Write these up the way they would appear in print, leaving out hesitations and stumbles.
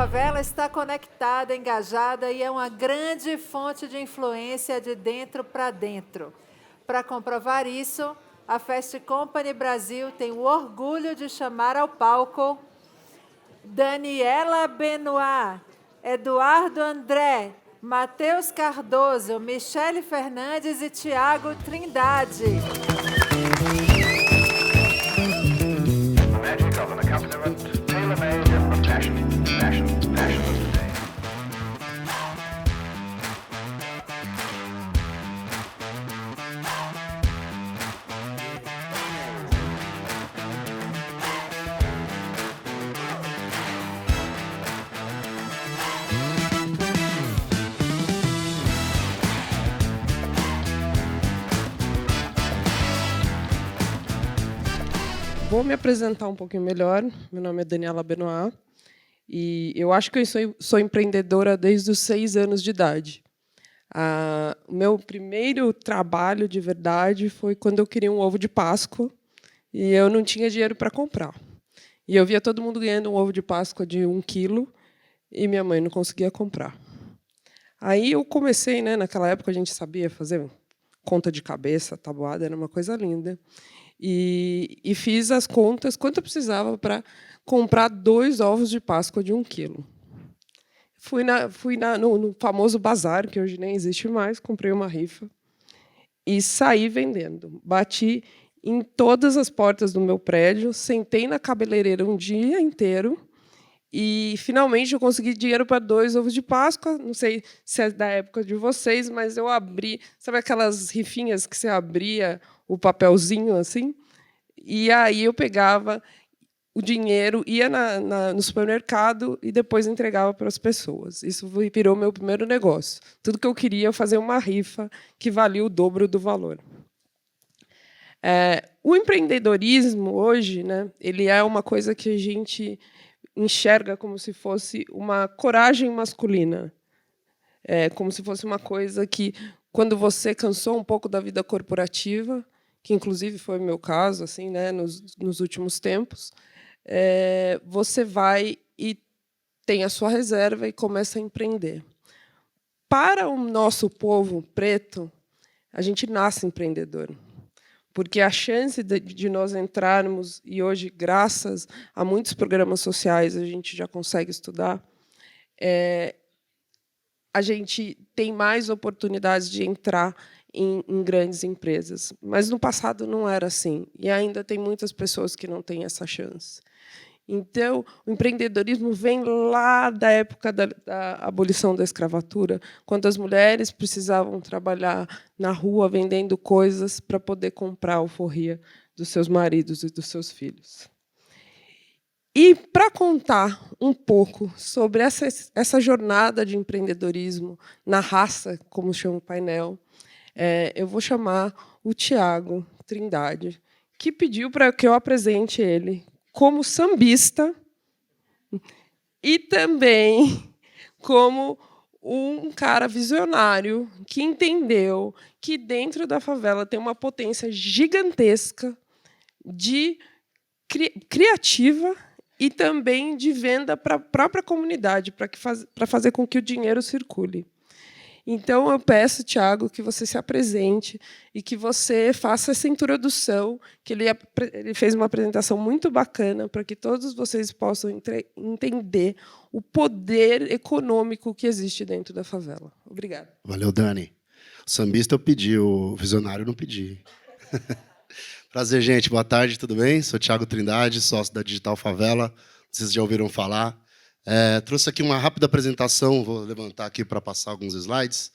favela está conectada, engajada e é uma grande fonte de influência de dentro para dentro. Para comprovar isso, a Fast Company Brasil tem o orgulho de chamar ao palco Daniela Benoit, Eduardo André, Matheus Cardoso, Michele Fernandes e Tiago Trindade. Magic of an accompaniment, tailor-made and the passion of today. Vou me apresentar um pouquinho melhor. Meu nome é Daniela Benoit e eu acho que eu sou empreendedora desde os 6 anos de idade. O meu primeiro trabalho de verdade foi quando eu queria um ovo de Páscoa e eu não tinha dinheiro para comprar. E eu via todo mundo ganhando um ovo de Páscoa de 1 quilo e minha mãe não conseguia comprar. Aí eu comecei, naquela época a gente sabia fazer conta de cabeça, tabuada, era uma coisa linda. E fiz as contas, quanto eu precisava para comprar 2 ovos de Páscoa de 1 quilo. Fui no famoso bazar, que hoje nem existe mais, comprei uma rifa e saí vendendo. Bati em todas as portas do meu prédio, sentei na cabeleireira um dia inteiro e, finalmente, eu consegui dinheiro para 2 ovos de Páscoa. Não sei se é da época de vocês, mas eu abri... Sabe aquelas rifinhas que você abria o papelzinho assim? E aí eu pegava o dinheiro, ia no supermercado e depois entregava para as pessoas. Isso virou meu primeiro negócio. Tudo que eu queria, fazer uma rifa que valia o dobro do valor. O empreendedorismo, hoje, ele é uma coisa que a gente enxerga como se fosse uma coragem masculina. Como se fosse uma coisa que, quando você cansou um pouco da vida corporativa, que inclusive foi o meu caso, assim, nos últimos tempos, você vai e tem a sua reserva e começa a empreender. Para o nosso povo preto, a gente nasce empreendedor, porque a chance de nós entrarmos, e hoje, graças a muitos programas sociais, a gente já consegue estudar, a gente tem mais oportunidades de entrar em grandes empresas. Mas, no passado, não era assim. E ainda tem muitas pessoas que não têm essa chance. Então, o empreendedorismo vem lá da época da abolição da escravatura, quando as mulheres precisavam trabalhar na rua vendendo coisas para poder comprar a alforria dos seus maridos e dos seus filhos. E, para contar um pouco sobre essa jornada de empreendedorismo na raça, como chama o painel, eu vou chamar o Tiago Trindade, que pediu para que eu apresente ele como sambista e também como um cara visionário que entendeu que dentro da favela tem uma potência gigantesca de criativa e também de venda para a própria comunidade, para fazer com que o dinheiro circule. Então, eu peço, Tiago, que você se apresente e que você faça essa introdução, que ele fez uma apresentação muito bacana para que todos vocês possam entender o poder econômico que existe dentro da favela. Obrigada. Valeu, Dani. O sambista eu pedi, o visionário eu não pedi. Prazer, gente. Boa tarde, tudo bem? Sou Tiago Trindade, sócio da Digital Favela. Vocês já ouviram falar. Trouxe aqui uma rápida apresentação, vou levantar aqui para passar alguns slides.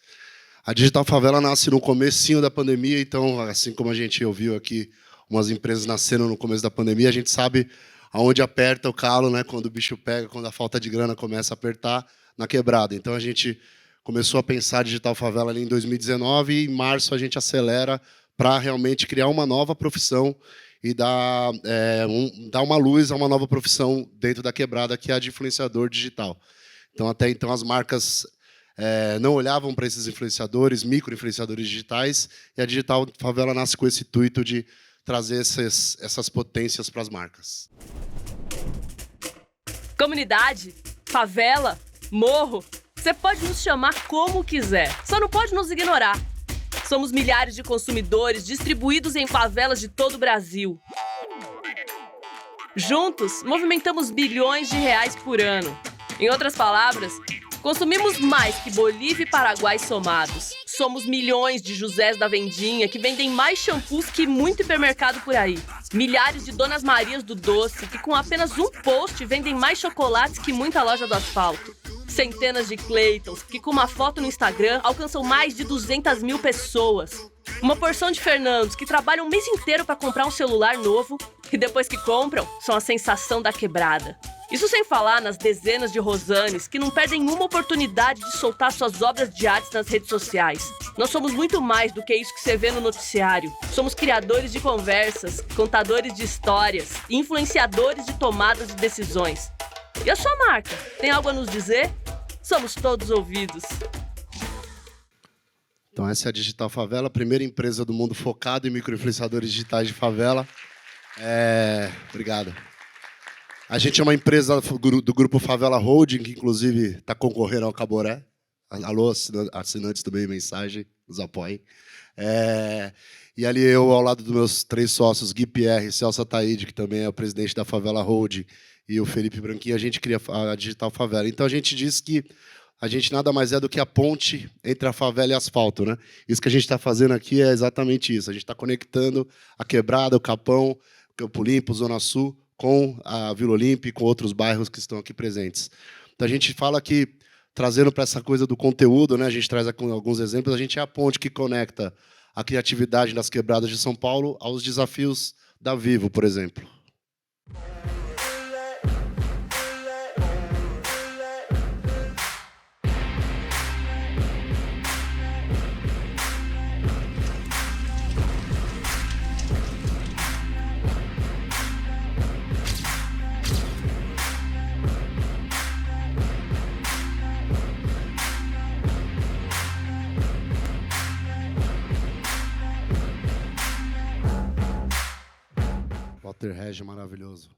A Digital Favela nasce no comecinho da pandemia, então, assim como a gente ouviu aqui, umas empresas nasceram no começo da pandemia, a gente sabe aonde aperta o calo, quando o bicho pega, quando a falta de grana começa a apertar na quebrada. Então, a gente começou a pensar a Digital Favela ali em 2019 e, em março, a gente acelera para realmente criar uma nova profissão e dar uma luz a uma nova profissão dentro da quebrada, que é a de influenciador digital. Então, até então, as marcas não olhavam para esses influenciadores, micro-influenciadores digitais, e a Digital Favela nasce com esse intuito de trazer essas potências para as marcas. Comunidade favela, morro. Você pode nos chamar como quiser, só não pode nos ignorar. Somos milhares de consumidores distribuídos em favelas de todo o Brasil. Juntos, movimentamos bilhões de reais por ano. Em outras palavras, consumimos mais que Bolívia e Paraguai somados. Somos milhões de Josés da Vendinha que vendem mais shampoos que muito hipermercado por aí. Milhares de Donas Marias do Doce que com apenas um post vendem mais chocolates que muita loja do asfalto. Centenas de Claytons que com uma foto no Instagram alcançam mais de 200 mil pessoas. Uma porção de Fernandos que trabalham um mês inteiro para comprar um celular novo e depois que compram, são a sensação da quebrada. Isso sem falar nas dezenas de Rosanes que não perdem uma oportunidade de soltar suas obras de arte nas redes sociais. Nós somos muito mais do que isso que você vê no noticiário. Somos criadores de conversas, contadores de histórias, influenciadores de tomadas de decisões. E a sua marca? Tem algo a nos dizer? Somos todos ouvidos. Então essa é a Digital Favela, a primeira empresa do mundo focada em microinfluenciadores digitais de favela. Obrigado. A gente é uma empresa do grupo Favela Holding, que inclusive está concorrendo ao Caboré. Alô, assinantes também, mensagem, nos apoiem. E ali eu, ao lado dos meus 3 sócios, Gui Pierre, Celso Ataíde, que também é o presidente da Favela Holding, e o Felipe Branquinho, a gente cria a Digital Favela. Então a gente diz que a gente nada mais é do que a ponte entre a favela e asfalto, né? Isso que a gente está fazendo aqui é exatamente isso. A gente está conectando a Quebrada, o Capão, Campo Limpo, Zona Sul, com a Vila Olímpia e com outros bairros que estão aqui presentes. Então a gente fala que, trazendo para essa coisa do conteúdo, né, a gente traz aqui alguns exemplos, a gente é a ponte que conecta a criatividade das quebradas de São Paulo aos desafios da Vivo, por exemplo. Walter Regis, maravilhoso.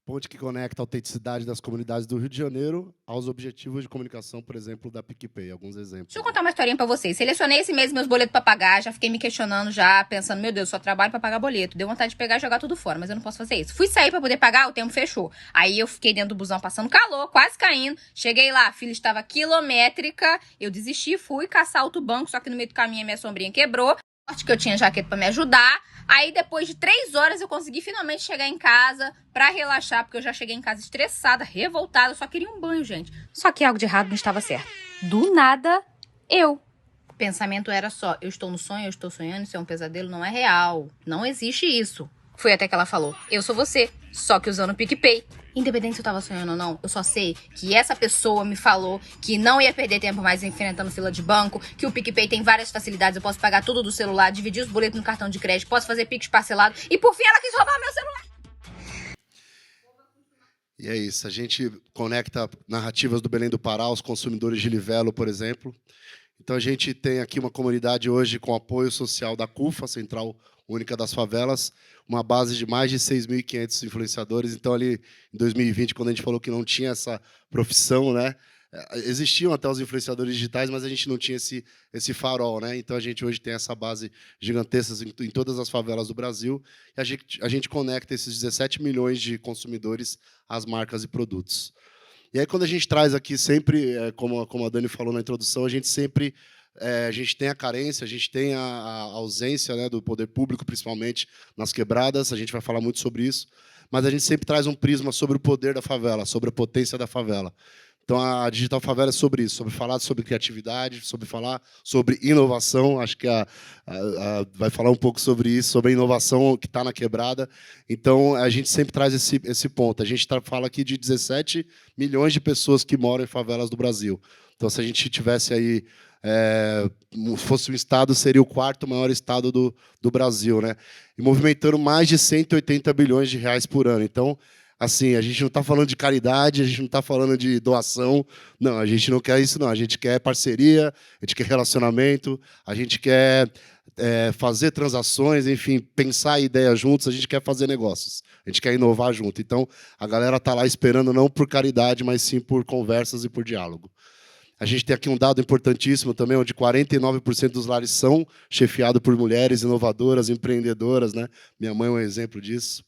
Ponte que conecta a autenticidade das comunidades do Rio de Janeiro aos objetivos de comunicação, por exemplo, da PicPay. Alguns exemplos. Deixa eu contar uma historinha pra vocês. Selecionei esse mês meus boletos pra pagar, já fiquei me questionando, já pensando, meu Deus, só trabalho pra pagar boleto. Deu vontade de pegar e jogar tudo fora, mas eu não posso fazer isso. Fui sair pra poder pagar, o tempo fechou. Aí eu fiquei dentro do busão passando calor, quase caindo. Cheguei lá, a fila estava quilométrica. Eu desisti, fui caçar outro banco, só que no meio do caminho a minha sombrinha quebrou. Sorte que eu tinha jaqueta pra me ajudar. Aí, depois de 3 horas, eu consegui finalmente chegar em casa pra relaxar, porque eu já cheguei em casa estressada, revoltada, eu só queria um banho, gente. Só que algo de errado não estava certo. Do nada, eu. O pensamento era só, eu estou no sonho, eu estou sonhando, isso é um pesadelo, não é real. Não existe isso. Foi até que ela falou, eu sou você, só que usando o PicPay. Independente se eu tava sonhando ou não, eu só sei que essa pessoa me falou que não ia perder tempo mais enfrentando fila de banco, que o PicPay tem várias facilidades, eu posso pagar tudo do celular, dividir os boletos no cartão de crédito, posso fazer Pix parcelado, e por fim ela quis roubar meu celular. E é isso, a gente conecta narrativas do Belém do Pará aos consumidores de Livelo, por exemplo. Então a gente tem aqui uma comunidade hoje com apoio social da CUFA, Central Única das Favelas, uma base de mais de 6.500 influenciadores. Então, ali em 2020, quando a gente falou que não tinha essa profissão, né, existiam até os influenciadores digitais, mas a gente não tinha esse farol, né? Então, a gente hoje tem essa base gigantesca em todas as favelas do Brasil, e a gente conecta esses 17 milhões de consumidores às marcas e produtos. E aí, quando a gente traz aqui sempre, como a Dani falou na introdução, a gente tem a carência, a gente tem a ausência, né, do poder público, principalmente nas quebradas, a gente vai falar muito sobre isso, mas a gente sempre traz um prisma sobre o poder da favela, sobre a potência da favela. Então, a Digital Favela é sobre isso, sobre falar sobre criatividade, sobre falar sobre inovação. Acho que vai falar um pouco sobre isso, sobre a inovação que está na quebrada. Então, a gente sempre traz esse ponto. A gente fala aqui de 17 milhões de pessoas que moram em favelas do Brasil. Então, se a gente tivesse aí, fosse um estado, seria o 4º maior estado do Brasil, né? E movimentando mais de 180 bilhões de reais por ano. Então, assim, a gente não está falando de caridade, a gente não está falando de doação. Não, a gente não quer isso, não. A gente quer parceria, a gente quer relacionamento, a gente quer fazer transações, enfim, pensar ideias juntos, a gente quer fazer negócios, a gente quer inovar junto. Então, a galera está lá esperando não por caridade, mas sim por conversas e por diálogo. A gente tem aqui um dado importantíssimo também, onde 49% dos lares são chefiados por mulheres inovadoras, empreendedoras, né? Minha mãe é um exemplo disso.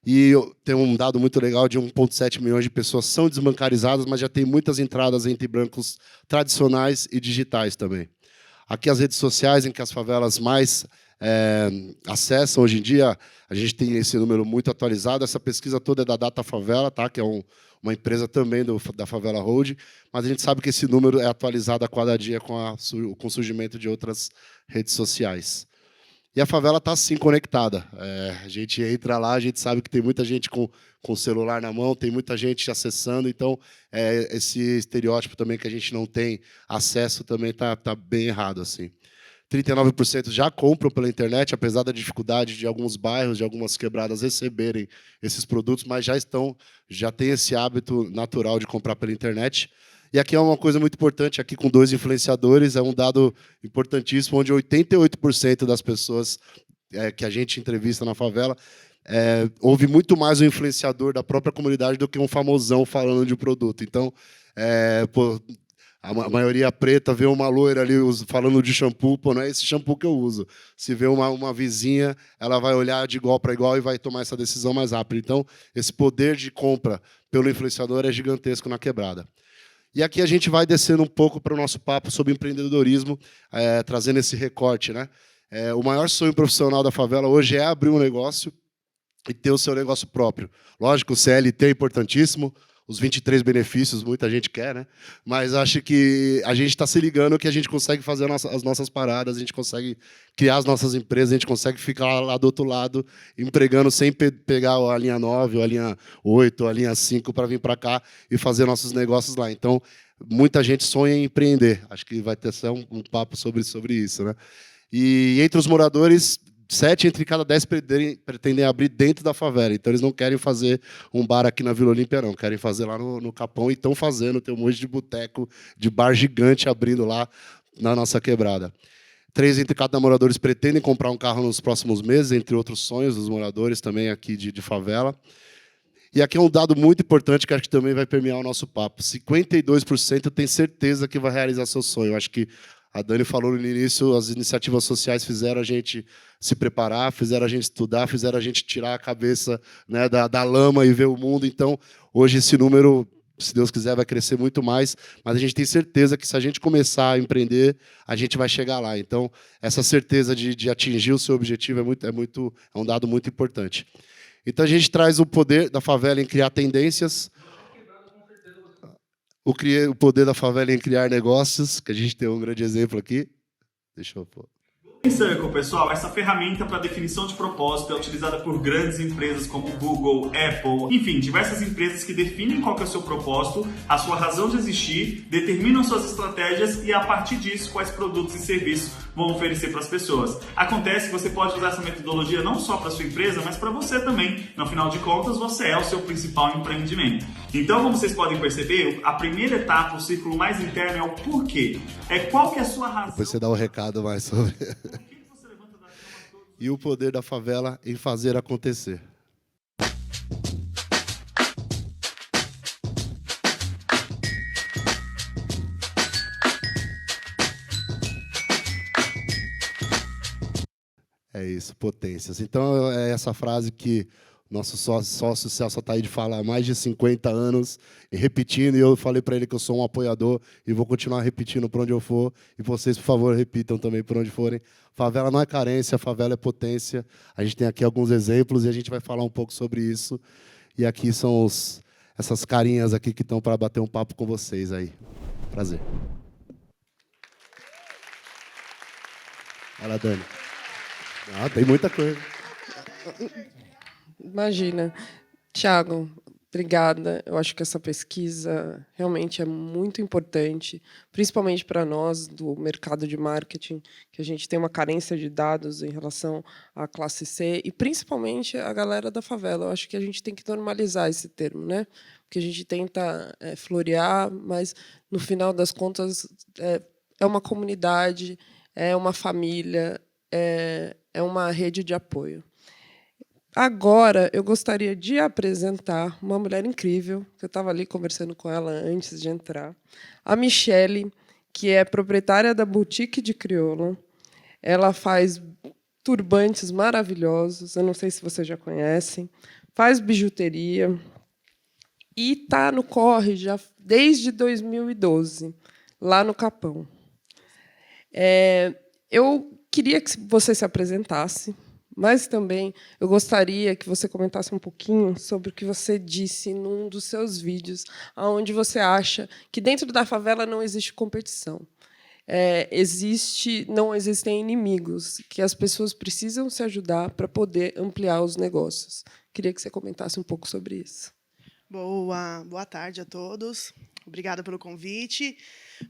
E tem um dado muito legal de 1,7 milhões de pessoas são desbancarizadas, mas já tem muitas entradas entre bancos tradicionais e digitais também. Aqui as redes sociais em que as favelas mais acessam hoje em dia, a gente tem esse número muito atualizado. Essa pesquisa toda é da Data Favela, tá? Que é uma empresa também da Favela Hold, mas a gente sabe que esse número é atualizado a cada dia com o surgimento de outras redes sociais. E a favela está, sim, conectada. A gente entra lá, a gente sabe que tem muita gente com o celular na mão, tem muita gente acessando, então esse estereótipo também que a gente não tem acesso também está bem errado, assim. 39% já compram pela internet, apesar da dificuldade de alguns bairros, de algumas quebradas receberem esses produtos, mas já tem esse hábito natural de comprar pela internet. E aqui é uma coisa muito importante, aqui com 2 influenciadores, é um dado importantíssimo, onde 88% das pessoas que a gente entrevista na favela ouve muito mais um influenciador da própria comunidade do que um famosão falando de produto. Então, a maioria preta vê uma loira ali falando de shampoo, pô, não é esse shampoo que eu uso. Se vê uma vizinha, ela vai olhar de igual para igual e vai tomar essa decisão mais rápido. Então, esse poder de compra pelo influenciador é gigantesco na quebrada. E aqui a gente vai descendo um pouco para o nosso papo sobre empreendedorismo, trazendo esse recorte, né? O maior sonho profissional da favela hoje é abrir um negócio e ter o seu negócio próprio. Lógico, o CLT é importantíssimo, os 23 benefícios muita gente quer, né? Mas acho que a gente está se ligando que a gente consegue fazer as nossas paradas, a gente consegue criar as nossas empresas, a gente consegue ficar lá do outro lado, empregando sem pegar a linha 9, ou a linha 8, ou a linha 5 para vir para cá e fazer nossos negócios lá. Então, muita gente sonha em empreender. Acho que vai ter um papo sobre isso, né? E entre os moradores, 7 entre cada 10 pretendem abrir dentro da favela. Então, eles não querem fazer um bar aqui na Vila Olímpia, não. Querem fazer lá no Capão e estão fazendo. Tem um monte de boteco, de bar gigante abrindo lá na nossa quebrada. 3 entre cada moradores pretendem comprar um carro nos próximos meses, entre outros sonhos dos moradores também aqui de favela. E aqui é um dado muito importante que acho que também vai permear o nosso papo. 52% tem certeza que vai realizar seu sonho. Acho que a Dani falou no início, as iniciativas sociais fizeram a gente se preparar, fizeram a gente estudar, fizeram a gente tirar a cabeça, né, da lama e ver o mundo. Então, hoje esse número, se Deus quiser, vai crescer muito mais, mas a gente tem certeza que se a gente começar a empreender, a gente vai chegar lá. Então, essa certeza de atingir o seu objetivo é um dado muito importante. Então, a gente traz o poder da favela em criar tendências, o poder da favela em criar negócios, que a gente tem um grande exemplo aqui. Deixa eu pôr. Em Circle, pessoal, essa ferramenta para definição de propósito é utilizada por grandes empresas como Google, Apple, enfim, diversas empresas que definem qual que é o seu propósito, a sua razão de existir, determinam suas estratégias e, a partir disso, quais produtos e serviços vão oferecer para as pessoas. Acontece que você pode usar essa metodologia não só para sua empresa, mas para você também. No final de contas, você é o seu principal empreendimento. Então, como vocês podem perceber, a primeira etapa, o círculo mais interno, é o porquê. Qual que é a sua razão. Depois você dá um recado mais sobre... E o poder da favela em fazer acontecer. É isso, potências. Então, é essa frase que nosso sócio Celso Ataíde fala há mais de 50 anos, e repetindo, e eu falei para ele que eu sou um apoiador, e vou continuar repetindo por onde eu for, e vocês, por favor, repitam também por onde forem. Favela não é carência, favela é potência. A gente tem aqui alguns exemplos, e a gente vai falar um pouco sobre isso. E aqui são essas carinhas aqui que estão para bater um papo com vocês aí. Prazer. Fala, Dani. Tem muita coisa. Imagina. Tiago, obrigada. Eu acho que essa pesquisa realmente é muito importante, principalmente para nós do mercado de marketing, que a gente tem uma carência de dados em relação à classe C e principalmente a galera da favela. Eu acho que a gente tem que normalizar esse termo, né? Porque a gente tenta florear, mas no final das contas é uma comunidade, é uma família, é uma rede de apoio. Agora, eu gostaria de apresentar uma mulher incrível, que eu estava ali conversando com ela antes de entrar, a Michele, que é proprietária da Boutique de Crioula. Ela faz turbantes maravilhosos, eu não sei se vocês já conhecem, faz bijuteria e está no corre já desde 2012, lá no Capão. Eu queria que você se apresentasse, mas também eu gostaria que você comentasse um pouquinho sobre o que você disse num dos seus vídeos, onde você acha que dentro da favela não existe competição. Não existem inimigos, que as pessoas precisam se ajudar para poder ampliar os negócios. Queria que você comentasse um pouco sobre isso. Boa tarde a todos. Obrigada pelo convite.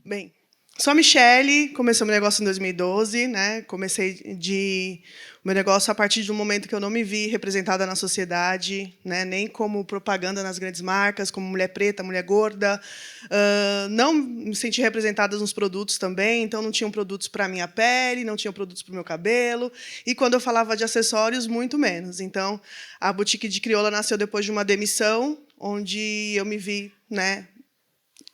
Bem, sou a Michele, comecei meu negócio em 2012, né? Comecei meu negócio a partir de um momento que eu não me vi representada na sociedade, né? Nem como propaganda nas grandes marcas, como mulher preta, mulher gorda. Não me senti representada nos produtos também, então não tinham produtos para a minha pele, não tinham produtos para o meu cabelo. E quando eu falava de acessórios, muito menos. Então, a Boutique de Crioula nasceu depois de uma demissão, onde eu me vi, né,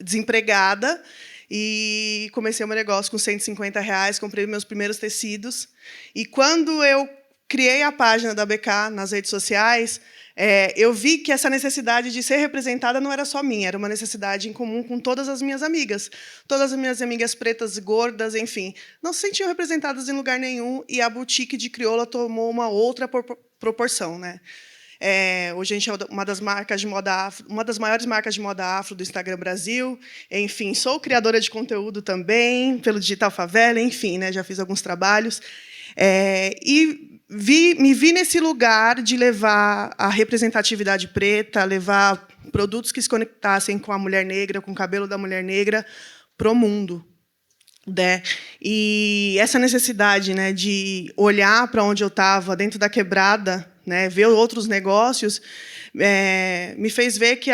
desempregada, e comecei o meu negócio com R$150, comprei meus primeiros tecidos. E quando eu criei a página da BK nas redes sociais, eu vi que essa necessidade de ser representada não era só minha, era uma necessidade em comum com todas as minhas amigas. Todas as minhas amigas pretas, gordas, enfim, não se sentiam representadas em lugar nenhum, e a Boutique de Crioula tomou uma outra proporção, né? Hoje a gente é uma das maiores marcas de moda afro do Instagram Brasil. Enfim, sou criadora de conteúdo também pelo Digital Favela, enfim, né, já fiz alguns trabalhos. E me vi nesse lugar de levar a representatividade preta, levar produtos que se conectassem com a mulher negra, com o cabelo da mulher negra, para o mundo. Né? E essa necessidade, né, de olhar para onde eu estava, dentro da quebrada, né, ver outros negócios, me fez ver que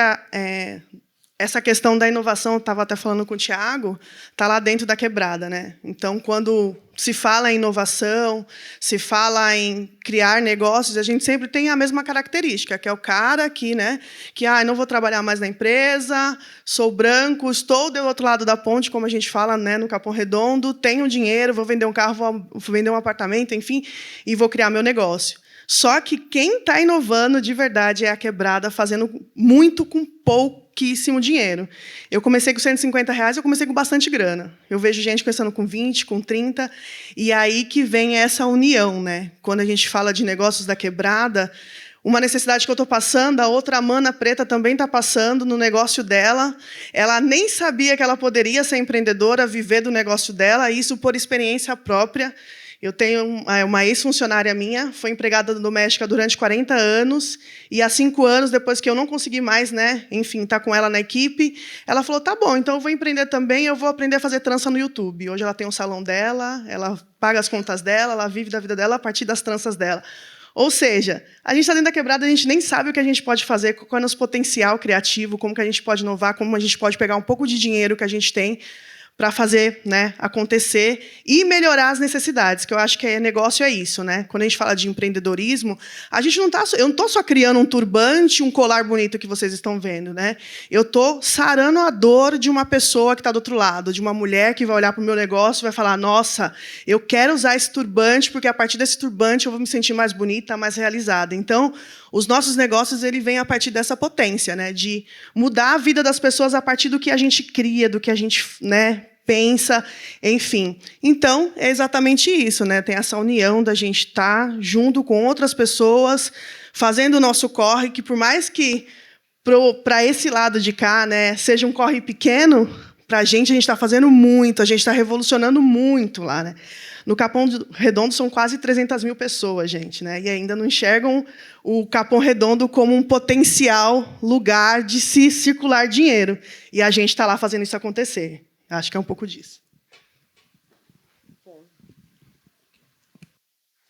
essa questão da inovação, eu estava até falando com o Tiago, está lá dentro da quebrada. Né? Então, quando se fala em inovação, se fala em criar negócios, a gente sempre tem a mesma característica, que é o cara que, né, que não vou trabalhar mais na empresa, sou branco, estou do outro lado da ponte, como a gente fala, né, no Capão Redondo, tenho dinheiro, vou vender um carro, vou vender um apartamento, enfim, e vou criar meu negócio. Só que quem está inovando de verdade é a quebrada, fazendo muito com pouquíssimo dinheiro. Eu comecei com R$150, eu comecei com bastante grana. Eu vejo gente começando com 20, com 30, e aí que vem essa união. Né? Quando a gente fala de negócios da quebrada, uma necessidade que eu estou passando, a outra mana preta também está passando no negócio dela. Ela nem sabia que ela poderia ser empreendedora, viver do negócio dela, isso por experiência própria. Eu tenho uma ex-funcionária minha, foi empregada doméstica durante 40 anos, e há 5 anos, depois que eu não consegui mais, né, enfim, estar com ela na equipe, ela falou, tá bom, então eu vou empreender também, eu vou aprender a fazer trança no YouTube. Hoje ela tem um salão dela, ela paga as contas dela, ela vive da vida dela a partir das tranças dela. Ou seja, a gente está dentro da quebrada, a gente nem sabe o que a gente pode fazer, qual é o nosso potencial criativo, como que a gente pode inovar, como a gente pode pegar um pouco de dinheiro que a gente tem para fazer, né, acontecer e melhorar as necessidades, que eu acho que negócio é isso. Né? Quando a gente fala de empreendedorismo, eu não estou só criando um turbante, um colar bonito que vocês estão vendo. Né? Eu estou sarando a dor de uma pessoa que está do outro lado, de uma mulher que vai olhar para o meu negócio e vai falar, nossa, eu quero usar esse turbante, porque a partir desse turbante eu vou me sentir mais bonita, mais realizada. Então, os nossos negócios vêm a partir dessa potência, né, de mudar a vida das pessoas a partir do que a gente cria, do que a gente, né, pensa, enfim. Então, é exatamente isso. Né? Tem essa união da gente estar junto com outras pessoas, fazendo o nosso corre, que por mais que para esse lado de cá, né, seja um corre pequeno, para a gente está fazendo muito, a gente está revolucionando muito lá. Né? No Capão Redondo são quase 300 mil pessoas, gente, né? E ainda não enxergam o Capão Redondo como um potencial lugar de se circular dinheiro. E a gente está lá fazendo isso acontecer. Acho que é um pouco disso.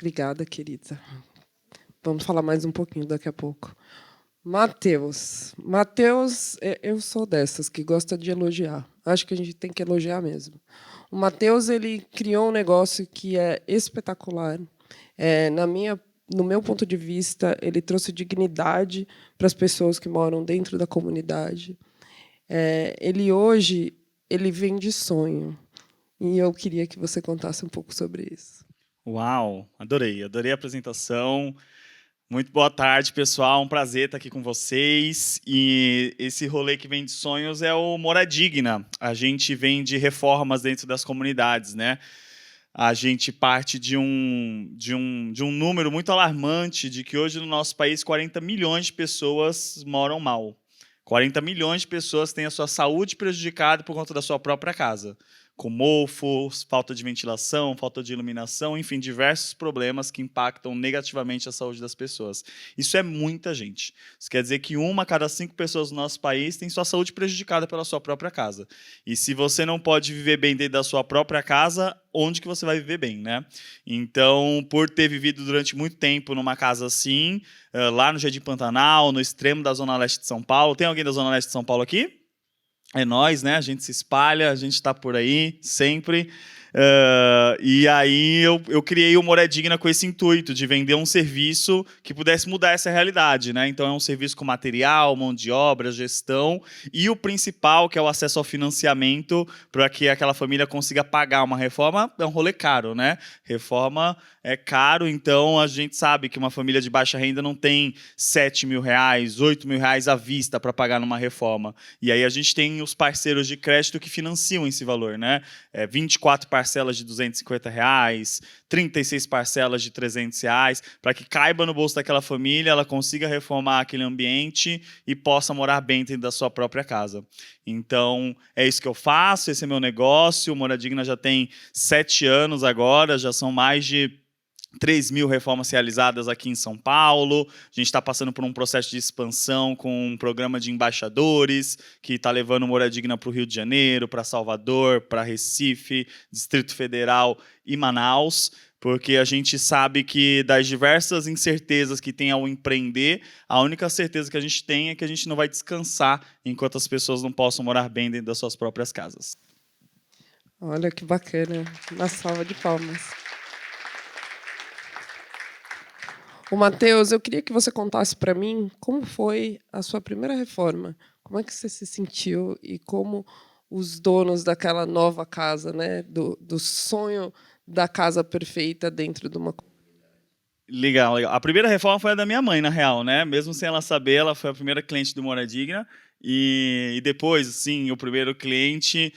Obrigada, querida. Vamos falar mais um pouquinho daqui a pouco. Matheus, eu sou dessas que gosta de elogiar. acho que a gente tem que elogiar mesmo. O Matheus, ele criou um negócio que é espetacular. No meu ponto de vista, ele trouxe dignidade para as pessoas que moram dentro da comunidade. Hoje ele vende sonho. E eu queria que você contasse um pouco sobre isso. Uau, adorei a apresentação. Muito boa tarde, pessoal. Um prazer estar aqui com vocês. E esse rolê que vem de sonhos é o Moradigna. A gente vem de reformas dentro das comunidades, né? A gente parte de um número muito alarmante de que hoje no nosso país 40 milhões de pessoas moram mal. 40 milhões de pessoas têm a sua saúde prejudicada por conta da sua própria casa. Com mofo, falta de ventilação, falta de iluminação, enfim, diversos problemas que impactam negativamente a saúde das pessoas. Isso é muita gente. Isso quer dizer que 1 a cada 5 pessoas no nosso país tem sua saúde prejudicada pela sua própria casa. E se você não pode viver bem dentro da sua própria casa, onde que você vai viver bem, né? Então, por ter vivido durante muito tempo numa casa assim, lá no Jardim Pantanal, no extremo da Zona Leste de São Paulo. Tem alguém da Zona Leste de São Paulo aqui? É nós, né? A gente se espalha, a gente está por aí sempre. E aí eu criei o Moradigna com esse intuito de vender um serviço que pudesse mudar essa realidade, né? Então é um serviço com material, mão de obra, gestão e o principal, que é o acesso ao financiamento para que aquela família consiga pagar uma reforma. É um rolê caro, né? Reforma é caro, então a gente sabe que uma família de baixa renda não tem R$7 mil, R$8 mil à vista para pagar numa reforma. E aí a gente tem os parceiros de crédito que financiam esse valor, né? 24 parcelas de R$250, 36 parcelas de R$300, para que caiba no bolso daquela família, ela consiga reformar aquele ambiente e possa morar bem dentro da sua própria casa. Então, é isso que eu faço, esse é meu negócio. O Moradigna já tem 7 anos agora, já são mais de 3 mil reformas realizadas aqui em São Paulo. A gente está passando por um processo de expansão com um programa de embaixadores que está levando o Moradigna para o Rio de Janeiro, para Salvador, para Recife, Distrito Federal e Manaus, porque a gente sabe que das diversas incertezas que tem ao empreender, a única certeza que a gente tem é que a gente não vai descansar enquanto as pessoas não possam morar bem dentro das suas próprias casas. Olha que bacana. Uma salva de palmas. O Matheus, eu queria que você contasse para mim como foi a sua primeira reforma. Como é que você se sentiu e como os donos daquela nova casa, né, do sonho da casa perfeita dentro de uma... Legal, legal. A primeira reforma foi a da minha mãe, na real, né? Mesmo sem ela saber, ela foi a primeira cliente do Moradigna. E depois, sim, o primeiro cliente...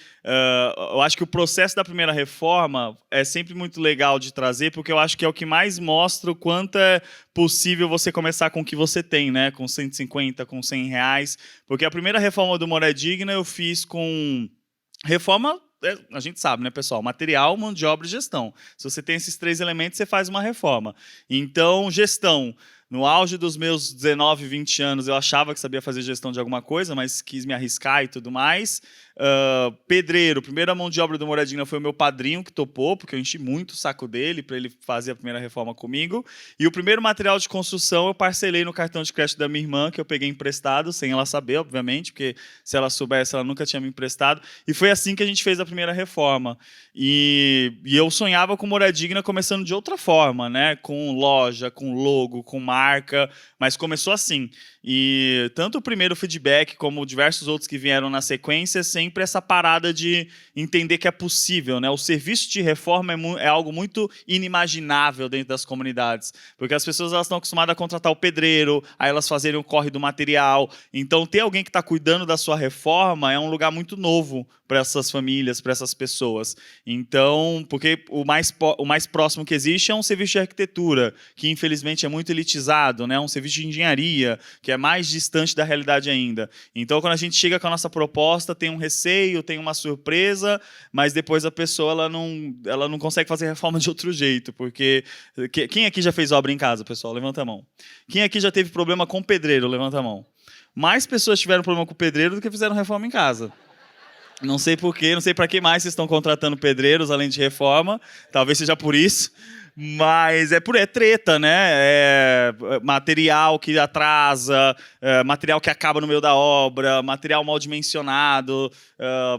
eu acho que o processo da primeira reforma é sempre muito legal de trazer, porque eu acho que é o que mais mostra o quanto é possível você começar com o que você tem, né? Com 150, com R$100. Porque a primeira reforma do Moradigna eu fiz com reforma... A gente sabe, né, pessoal? Material, mão de obra e gestão. Se você tem esses 3 elementos, você faz uma reforma. Então, gestão. No auge dos meus 19, 20 anos, eu achava que sabia fazer gestão de alguma coisa, mas quis me arriscar e tudo mais. Pedreiro, primeira mão de obra do Moradigna foi o meu padrinho que topou, porque eu enchi muito o saco dele para ele fazer a primeira reforma comigo. E o primeiro material de construção eu parcelei no cartão de crédito da minha irmã, que eu peguei emprestado, sem ela saber, obviamente, porque se ela soubesse, ela nunca tinha me emprestado. E foi assim que a gente fez a primeira reforma. E eu sonhava com Moradigna começando de outra forma, né? Com loja, com logo, com marca, mas começou assim. E tanto o primeiro feedback como diversos outros que vieram na sequência, sempre essa parada de entender que é possível, né? O serviço de reforma é algo muito inimaginável dentro das comunidades, porque as pessoas elas estão acostumadas a contratar o pedreiro, aí elas fazerem o corre do material. Então, ter alguém que está cuidando da sua reforma é um lugar muito novo para essas famílias, para essas pessoas. Então, porque o mais próximo que existe é um serviço de arquitetura, que infelizmente é muito elitizado, né? Um serviço de engenharia, que é mais distante da realidade ainda. Então, quando a gente chega com a nossa proposta, tem um receio, tem uma surpresa, mas depois a pessoa ela não consegue fazer reforma de outro jeito, porque... Quem aqui já fez obra em casa, pessoal? Levanta a mão. Quem aqui já teve problema com pedreiro? Levanta a mão. Mais pessoas tiveram problema com pedreiro do que fizeram reforma em casa. Não sei porquê, não sei para que mais vocês estão contratando pedreiros além de reforma, talvez seja por isso, Mas é treta, né? É material que atrasa, material que acaba no meio da obra, material mal dimensionado,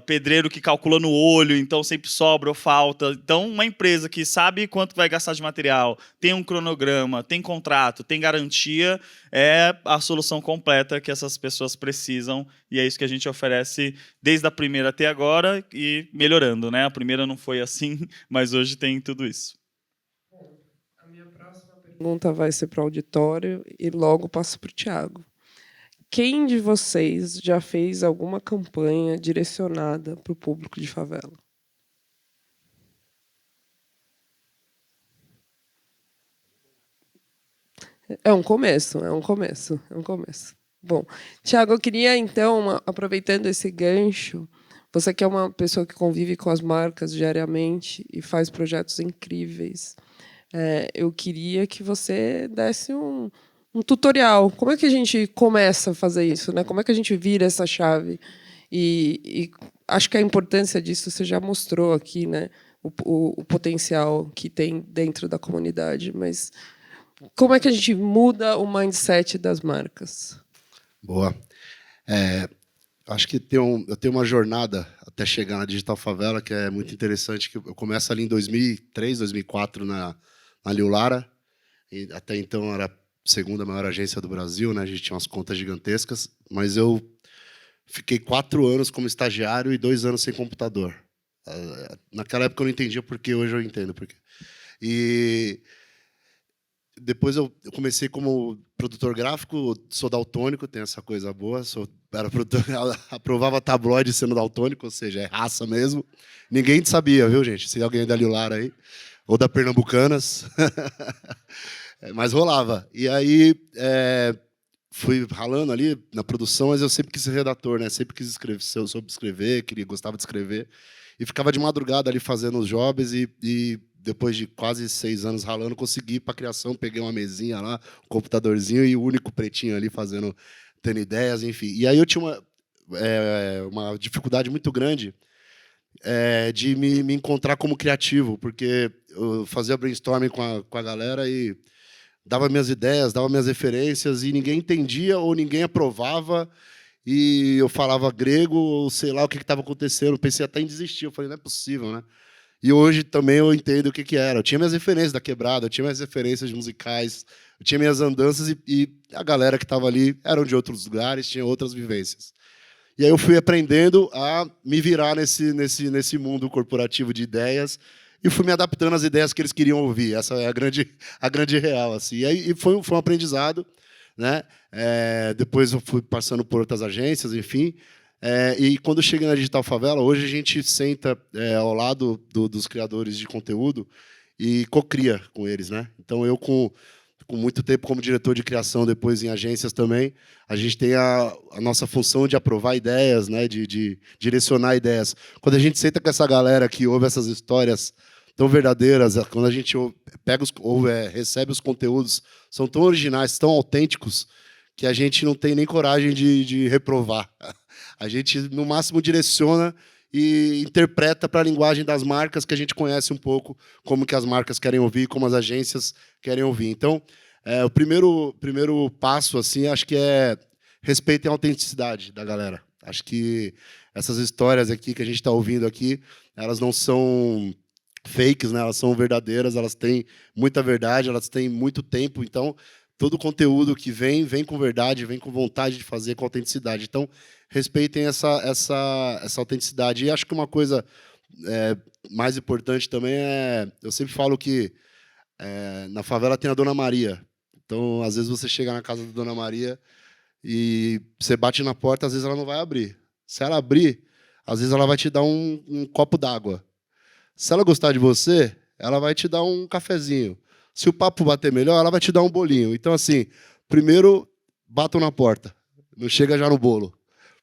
pedreiro que calcula no olho, então sempre sobra ou falta. Então, uma empresa que sabe quanto vai gastar de material, tem um cronograma, tem contrato, tem garantia, é a solução completa que essas pessoas precisam, e é isso que a gente oferece desde a primeira até agora e melhorando, né? A primeira não foi assim, mas hoje tem tudo isso. A pergunta vai ser para o auditório e logo passo para o Thiago. Quem de vocês já fez alguma campanha direcionada para o público de favela? É um começo. Bom, Thiago, eu queria, então, aproveitando esse gancho, você que é uma pessoa que convive com as marcas diariamente e faz projetos incríveis, eu queria que você desse um tutorial. Como é que a gente começa a fazer isso, né? Como é que a gente vira essa chave? E acho que a importância disso você já mostrou aqui, né? O potencial que tem dentro da comunidade, mas como é que a gente muda o mindset das marcas? Boa. Acho que eu tenho uma jornada até chegar na Digital Favela que é muito interessante. Que eu começo ali em 2003, 2004 na Liu Lara. E até então era a segunda maior agência do Brasil, né? A gente tinha umas contas gigantescas, mas eu fiquei 4 anos como estagiário e 2 anos sem computador. Naquela época eu não entendia por quê, hoje eu entendo por quê. E depois eu comecei como produtor gráfico, sou daltônico, tem essa coisa boa, era produtor, aprovava tabloide sendo daltônico, ou seja, é raça mesmo. Ninguém sabia, viu, gente? Se alguém da Liu Lara aí, ou da Pernambucanas, mas rolava. E aí fui ralando ali na produção, mas eu sempre quis ser redator, né? Sempre quis escrever, eu soube escrever, gostava de escrever, e ficava de madrugada ali fazendo os jobs e depois de quase 6 anos ralando, consegui ir para a criação, peguei uma mesinha lá, um computadorzinho e o único pretinho ali tendo ideias, enfim. E aí eu tinha uma dificuldade muito grande de me encontrar como criativo, porque eu fazia brainstorming com a galera e dava minhas ideias, dava minhas referências e ninguém entendia ou ninguém aprovava e eu falava grego ou sei lá o que estava acontecendo. Pensei até em desistir, eu falei, não é possível, né? E hoje também eu entendo o que era. Eu tinha minhas referências da quebrada, eu tinha minhas referências musicais, eu tinha minhas andanças e a galera que estava ali eram de outros lugares, tinha outras vivências. E aí eu fui aprendendo a me virar nesse mundo corporativo de ideias e fui me adaptando às ideias que eles queriam ouvir. Essa é a grande real. Assim. E foi um aprendizado. Né? Depois eu fui passando por outras agências, enfim. E quando eu cheguei na Digital Favela, hoje a gente senta ao lado dos criadores de conteúdo e cocria com eles. Né? Então, eu, com muito tempo como diretor de criação, depois em agências também, a gente tem a nossa função de aprovar ideias, né? de direcionar ideias. Quando a gente senta com essa galera que ouve essas histórias tão verdadeiras, quando a gente recebe os conteúdos, são tão originais, tão autênticos, que a gente não tem nem coragem de reprovar. A gente, no máximo, direciona e interpreta para a linguagem das marcas que a gente conhece um pouco, como que as marcas querem ouvir, como as agências querem ouvir. Então, o primeiro passo, assim, acho que é respeitem a autenticidade da galera. Acho que essas histórias aqui que a gente está ouvindo aqui, elas não são fakes, né? Elas são verdadeiras, elas têm muita verdade, elas têm muito tempo, então todo o conteúdo que vem com verdade, vem com vontade de fazer, com autenticidade. Então, respeitem essa autenticidade. E acho que uma coisa mais importante também eu sempre falo que na favela tem a Dona Maria. Então, às vezes você chega na casa da Dona Maria e você bate na porta, às vezes ela não vai abrir. Se ela abrir, às vezes ela vai te dar um copo d'água. Se ela gostar de você, ela vai te dar um cafezinho. Se o papo bater melhor, ela vai te dar um bolinho. Então, assim, primeiro, batam na porta. Não chega já no bolo.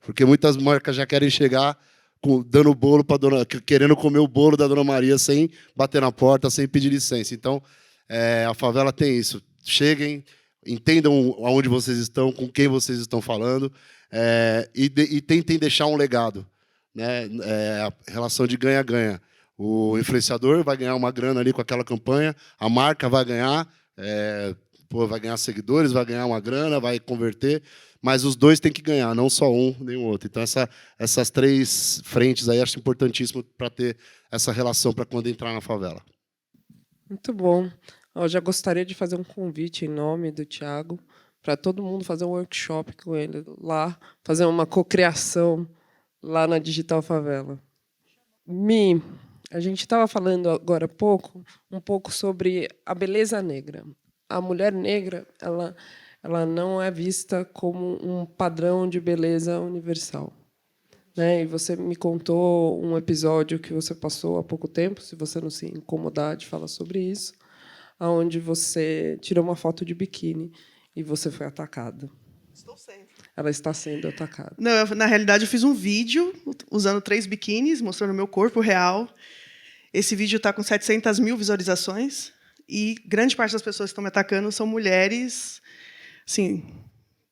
Porque muitas marcas já querem chegar dando bolo para querendo comer o bolo da Dona Maria sem bater na porta, sem pedir licença. Então, a favela tem isso. Cheguem, entendam aonde vocês estão, com quem vocês estão falando, e tentem deixar um legado. Né? A relação de ganha-ganha. O influenciador vai ganhar uma grana ali com aquela campanha, a marca vai ganhar, vai ganhar seguidores, vai ganhar uma grana, vai converter, mas os dois têm que ganhar, não só um nem o outro. Então, essas 3 frentes aí acho importantíssimo para ter essa relação para quando entrar na favela. Muito bom. Eu já gostaria de fazer um convite em nome do Thiago para todo mundo fazer um workshop com ele lá, fazer uma cocriação lá na Digital Favela. Mi, a gente estava falando agora há pouco, um pouco sobre a beleza negra. A mulher negra, ela não é vista como um padrão de beleza universal, né? E você me contou um episódio que você passou há pouco tempo, se você não se incomodar de falar sobre isso, onde você tirou uma foto de biquíni e você foi atacada. Estou sendo. Ela está sendo atacada. Não, na realidade, eu fiz um vídeo usando 3 biquínis, mostrando meu corpo real. Esse vídeo está com 700 mil visualizações. E grande parte das pessoas que estão me atacando são mulheres, assim,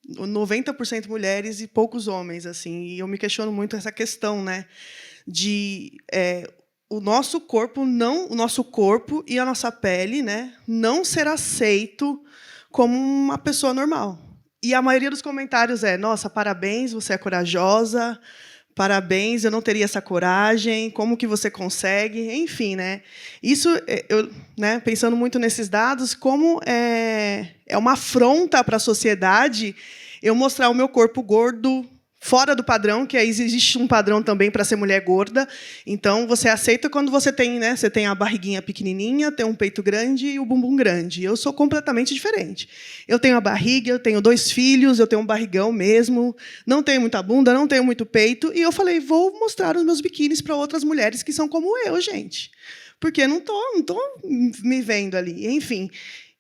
90% mulheres e poucos homens, assim. E eu me questiono muito essa questão, né, de o nosso corpo e a nossa pele, né, não ser aceito como uma pessoa normal. E a maioria dos comentários é: nossa, parabéns, você é corajosa, parabéns, eu não teria essa coragem, como que você consegue? Enfim, né? Isso, né, pensando muito nesses dados, como é uma afronta para a sociedade eu mostrar o meu corpo gordo, fora do padrão, que aí existe um padrão também para ser mulher gorda. Então, você aceita quando você tem, né, você tem a barriguinha pequenininha, tem um peito grande e o bumbum grande. Eu sou completamente diferente. Eu tenho a barriga, eu tenho 2 filhos, eu tenho um barrigão mesmo, não tenho muita bunda, não tenho muito peito. E eu falei, vou mostrar os meus biquínis para outras mulheres que são como eu, gente. Porque não tô me vendo ali. Enfim.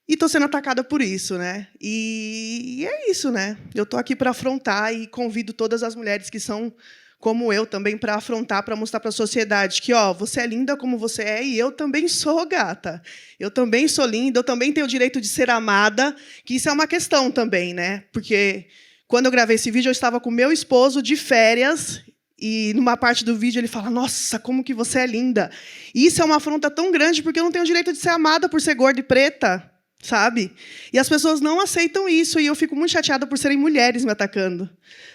E estou sendo atacada por isso, né? E é isso, né? Eu estou aqui para afrontar e convido todas as mulheres que são como eu também para afrontar, para mostrar para a sociedade que, ó, você é linda como você é e eu também sou, gata. Eu também sou linda, eu também tenho o direito de ser amada, que isso é uma questão também, né? Porque quando eu gravei esse vídeo, eu estava com meu esposo de férias e, numa parte do vídeo, ele fala, nossa, como que você é linda. E isso é uma afronta tão grande porque eu não tenho o direito de ser amada por ser gorda e preta, sabe? E as pessoas não aceitam isso, e eu fico muito chateada por serem mulheres me atacando,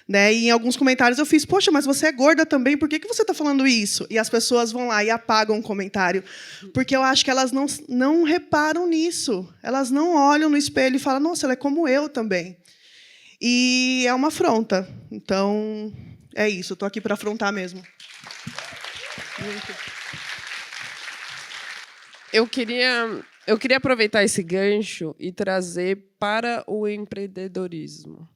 né? E em alguns comentários eu fiz, poxa, mas você é gorda também, por que você está falando isso? E as pessoas vão lá e apagam o comentário, porque eu acho que elas não reparam nisso, elas não olham no espelho e falam, nossa, ela é como eu também. E é uma afronta. Então, é isso, eu estou aqui para afrontar mesmo. Eu queria aproveitar esse gancho e trazer para o empreendedorismo.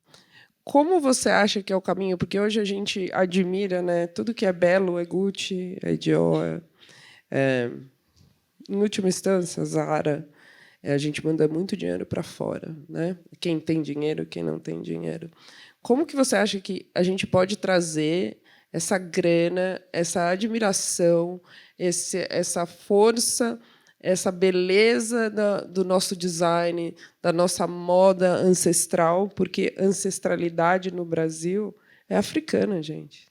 Como você acha que é o caminho? Porque hoje a gente admira, né, tudo que é belo, é Gucci, é Dior, em última instância, Zara. A gente manda muito dinheiro para fora, né? Quem tem dinheiro, quem não tem dinheiro. Como que você acha que a gente pode trazer essa grana, essa admiração, essa força, essa beleza do nosso design, da nossa moda ancestral, porque ancestralidade no Brasil é africana, gente.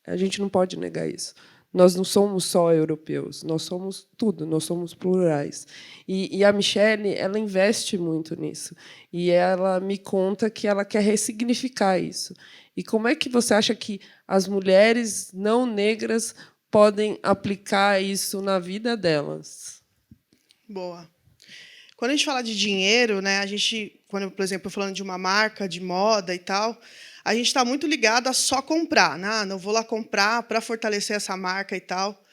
A gente não pode negar isso. Nós não somos só europeus, nós somos tudo, nós somos plurais. E a Michelle, ela investe muito nisso. E ela me conta que ela quer ressignificar isso. E como é que você acha que as mulheres não negras podem aplicar isso na vida delas? Boa. Quando a gente fala de dinheiro, né, quando, por exemplo, falando de uma marca de moda e tal, a gente está muito ligado a só comprar, né? Não vou lá comprar para fortalecer essa marca e tal.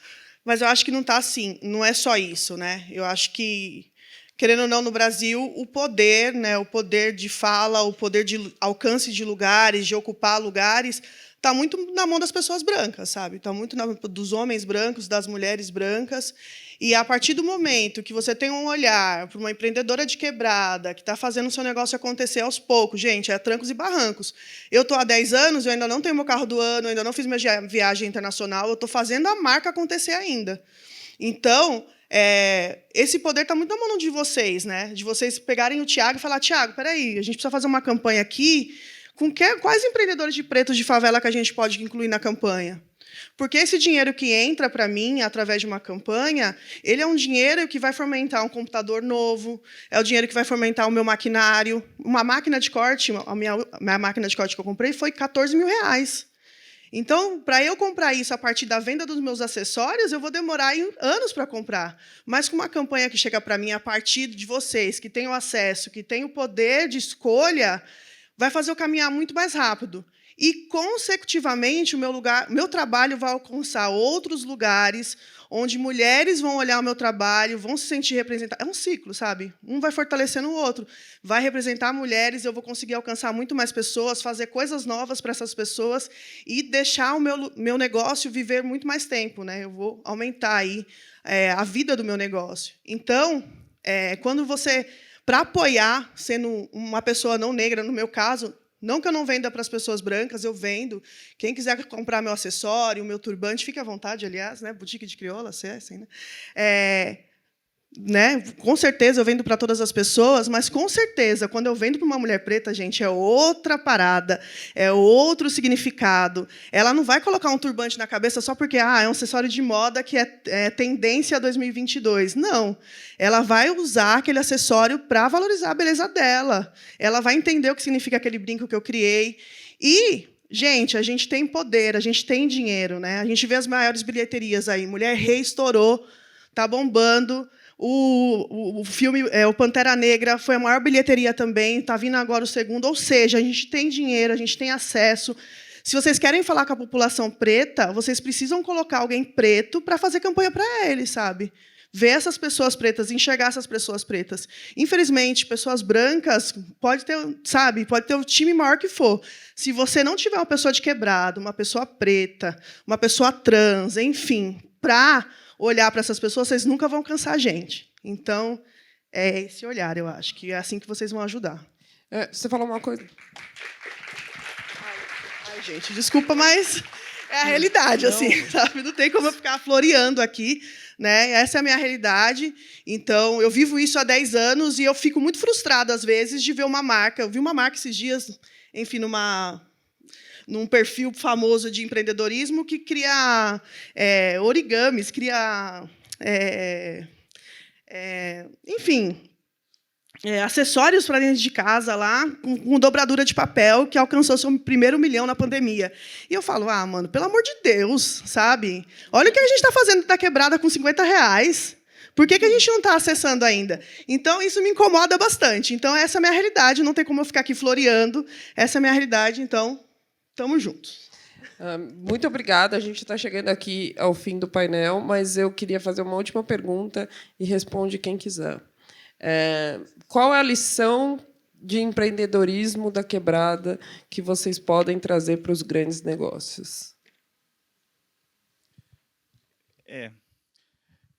Mas eu acho que não está assim, não é só isso, né? Eu acho que, querendo ou não, no Brasil, o poder, né, o poder de fala, o poder de alcance de lugares, de ocupar lugares, está muito na mão das pessoas brancas, sabe? Está muito na mão dos homens brancos, das mulheres brancas. E, a partir do momento que você tem um olhar para uma empreendedora de quebrada, que está fazendo o seu negócio acontecer aos poucos, gente, é trancos e barrancos. Eu estou há 10 anos, eu ainda não tenho meu carro do ano, eu ainda não fiz minha viagem internacional, eu estou fazendo a marca acontecer ainda. Então, esse poder está muito na mão de vocês, né? De vocês pegarem o Thiago e falar, Thiago, peraí, a gente precisa fazer uma campanha aqui com quais empreendedores de pretos de favela que a gente pode incluir na campanha? Porque esse dinheiro que entra para mim através de uma campanha, ele é um dinheiro que vai fomentar um computador novo, é o dinheiro que vai fomentar o meu maquinário. Uma máquina de corte, a minha máquina de corte que eu comprei foi R$14.000. Então, para eu comprar isso a partir da venda dos meus acessórios, eu vou demorar anos para comprar. Mas com uma campanha que chega para mim a partir de vocês, que têm o acesso, que têm o poder de escolha, vai fazer eu caminhar muito mais rápido. E, consecutivamente, o meu trabalho vai alcançar outros lugares, onde mulheres vão olhar o meu trabalho, vão se sentir representadas. É um ciclo, sabe? Um vai fortalecendo o outro. Vai representar mulheres, eu vou conseguir alcançar muito mais pessoas, fazer coisas novas para essas pessoas e deixar o meu negócio viver muito mais tempo, né? Eu vou aumentar aí, a vida do meu negócio. Então, quando você... Para apoiar, sendo uma pessoa não negra, no meu caso... Não que eu não venda para as pessoas brancas, eu vendo. Quem quiser comprar meu acessório, meu turbante, fique à vontade, aliás, né? Boutique de crioula, assim, né? Com certeza eu vendo para todas as pessoas, mas com certeza, quando eu vendo para uma mulher preta, gente, é outra parada, é outro significado. Ela não vai colocar um turbante na cabeça só porque é um acessório de moda que é tendência 2022. Não. Ela vai usar aquele acessório para valorizar a beleza dela. Ela vai entender o que significa aquele brinco que eu criei. E, gente, a gente tem poder, a gente tem dinheiro, né? A gente vê as maiores bilheterias aí. Mulher Rei estourou, está bombando. O filme, o Pantera Negra, foi a maior bilheteria também, está vindo agora o segundo. Ou seja, a gente tem dinheiro, a gente tem acesso. Se vocês querem falar com a população preta, vocês precisam colocar alguém preto para fazer campanha para eles, sabe? Ver essas pessoas pretas, enxergar essas pessoas pretas. Infelizmente, pessoas brancas, pode ter o time maior que for. Se você não tiver uma pessoa de quebrado, uma pessoa preta, uma pessoa trans, enfim, para olhar para essas pessoas, vocês nunca vão cansar a gente. Então, é esse olhar, eu acho, que é assim que vocês vão ajudar. Você falou uma coisa... Ai, gente, desculpa, mas é a realidade, assim, sabe? Não tem como eu ficar floreando aqui, né? Essa é a minha realidade. Então, eu vivo isso há 10 anos e eu fico muito frustrada, às vezes, de ver uma marca. Eu vi uma marca esses dias, enfim, num perfil famoso de empreendedorismo que cria origamis, cria... enfim... acessórios para dentro de casa lá, com dobradura de papel, que alcançou seu primeiro 1 milhão na pandemia. E eu falo, mano, pelo amor de Deus, sabe? Olha o que a gente está fazendo da quebrada com R$50. Por que a gente não está acessando ainda? Então, isso me incomoda bastante. Então, essa é a minha realidade, não tem como eu ficar aqui floreando. Essa é a minha realidade, então, estamos juntos. Muito obrigada. A gente está chegando aqui ao fim do painel, mas eu queria fazer uma última pergunta e responde quem quiser. Qual é a lição de empreendedorismo da quebrada que vocês podem trazer para os grandes negócios?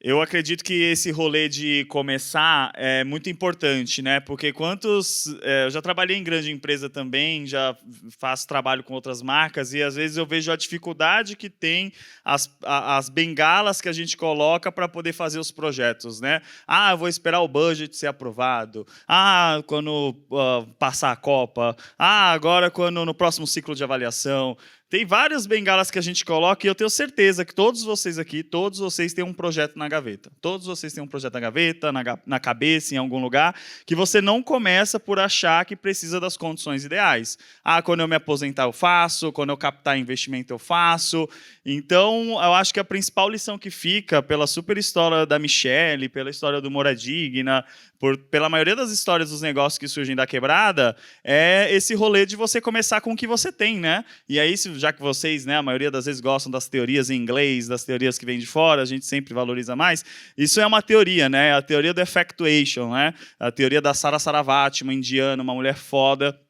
Eu acredito que esse rolê de começar é muito importante, né? Porque eu já trabalhei em grande empresa também, já faço trabalho com outras marcas e às vezes eu vejo a dificuldade que tem as bengalas que a gente coloca para poder fazer os projetos, né? Eu vou esperar o budget ser aprovado. Quando passar a Copa. Agora quando no próximo ciclo de avaliação. Tem várias bengalas que a gente coloca e eu tenho certeza que todos vocês aqui, todos vocês têm um projeto na gaveta. Todos vocês têm um projeto na gaveta, na cabeça, em algum lugar, que você não começa por achar que precisa das condições ideais. Quando eu me aposentar eu faço, quando eu captar investimento eu faço. Então, eu acho que a principal lição que fica pela super história da Michelle, pela história do Moradigna, pela maioria das histórias dos negócios que surgem da quebrada, é esse rolê de você começar com o que você tem, né? E aí, já que vocês, né, a maioria das vezes gostam das teorias em inglês, das teorias que vêm de fora, a gente sempre valoriza mais. Isso é uma teoria, né? A teoria do effectuation, né? A teoria da Sara Saravati, uma indiana, uma mulher foda,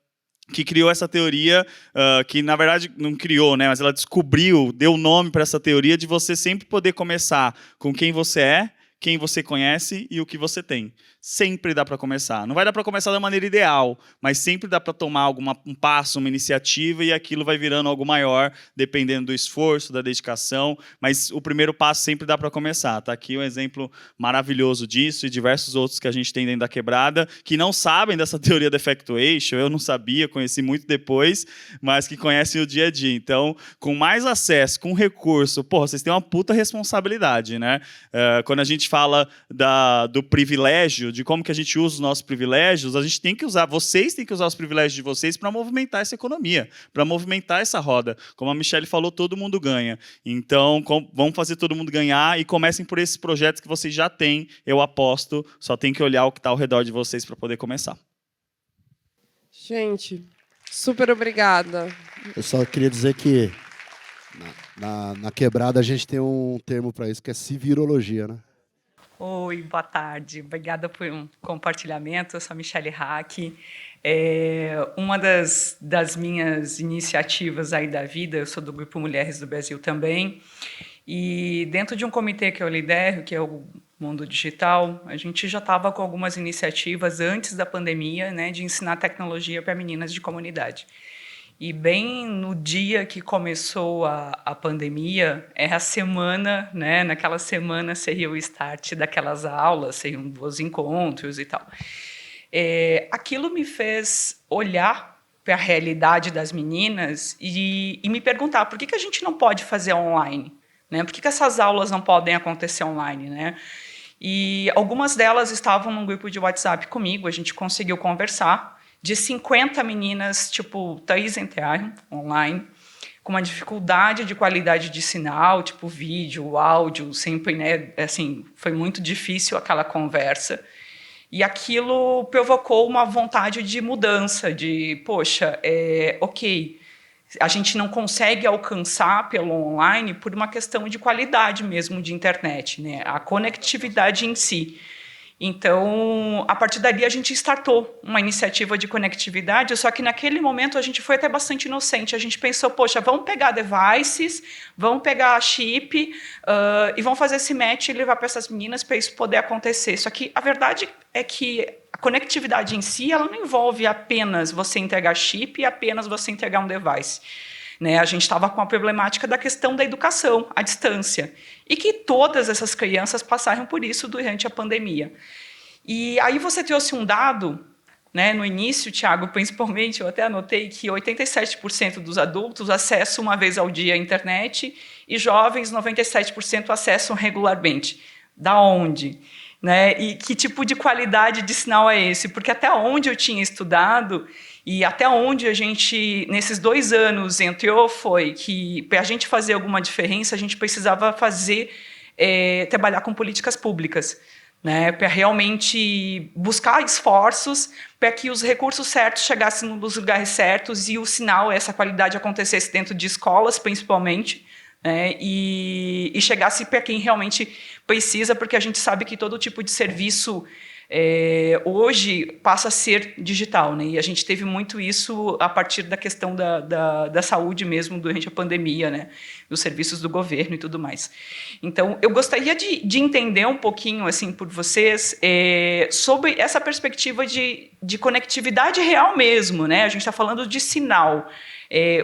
que criou essa teoria, que na verdade não criou, né? Mas ela descobriu, deu nome para essa teoria de você sempre poder começar com quem você é, quem você conhece e o que você tem. sempre dá para começar. Não vai dar para começar da maneira ideal, mas sempre dá para tomar um passo, uma iniciativa, e aquilo vai virando algo maior, dependendo do esforço, da dedicação, mas o primeiro passo sempre dá para começar. Está aqui um exemplo maravilhoso disso e diversos outros que a gente tem dentro da Quebrada, que não sabem dessa teoria da effectuation, eu não sabia, conheci muito depois, mas que conhecem o dia a dia. Então, com mais acesso, com recurso, vocês têm uma puta responsabilidade, né? Quando a gente fala do privilégio, de como que a gente usa os nossos privilégios, a gente tem que usar, vocês têm que usar os privilégios de vocês para movimentar essa economia, para movimentar essa roda. Como a Michelle falou, todo mundo ganha. Então, vamos fazer todo mundo ganhar e comecem por esses projetos que vocês já têm, eu aposto, só tem que olhar o que está ao redor de vocês para poder começar. Gente, super obrigada. Eu só queria dizer que na Quebrada a gente tem um termo para isso, que é civirologia, né? Oi, boa tarde. Obrigada por um compartilhamento. Eu sou a Michelle Hack. Uma das minhas iniciativas aí da vida, eu sou do Grupo Mulheres do Brasil também, e dentro de um comitê que eu lidero, que é o Mundo Digital, a gente já estava com algumas iniciativas antes da pandemia, né, de ensinar tecnologia para meninas de comunidade. E bem no dia que começou a pandemia, a semana, né, naquela semana seria o start daquelas aulas, seriam os encontros e tal. Aquilo me fez olhar para a realidade das meninas e me perguntar por que a gente não pode fazer online, né? Por que essas aulas não podem acontecer online, né? E algumas delas estavam num grupo de WhatsApp comigo, a gente conseguiu conversar. De 50 meninas, 3 entraram online, com uma dificuldade de qualidade de sinal, vídeo, áudio, sempre, né, assim, foi muito difícil aquela conversa. E aquilo provocou uma vontade de mudança, de, ok, a gente não consegue alcançar pelo online por uma questão de qualidade mesmo de internet, né, a conectividade em si. Então, a partir dali, a gente startou uma iniciativa de conectividade, só que naquele momento a gente foi até bastante inocente. A gente pensou, vamos pegar devices, vamos pegar chip e vamos fazer esse match e levar para essas meninas para isso poder acontecer. Só que a verdade é que a conectividade em si, ela não envolve apenas você entregar chip e apenas você entregar um device. Né, a gente estava com a problemática da questão da educação à distância, e que todas essas crianças passaram por isso durante a pandemia. E aí você trouxe um dado, né, no início, Thiago, principalmente, eu até anotei que 87% dos adultos acessam uma vez ao dia a internet, e jovens, 97% acessam regularmente. Da onde? Né? E que tipo de qualidade de sinal é esse? Porque até onde eu tinha estudado, e até onde a gente, nesses 2 anos, entrou, foi que, para a gente fazer alguma diferença, a gente precisava trabalhar com políticas públicas, né, para realmente buscar esforços para que os recursos certos chegassem nos lugares certos e o sinal, essa qualidade acontecesse dentro de escolas, principalmente, né, e chegasse para quem realmente precisa, porque a gente sabe que todo tipo de serviço hoje passa a ser digital, né? E a gente teve muito isso a partir da questão da saúde mesmo durante a pandemia, né? Dos serviços do governo e tudo mais. Então, eu gostaria de entender um pouquinho, assim, por vocês, sobre essa perspectiva de conectividade real mesmo, né? A gente está falando de sinal.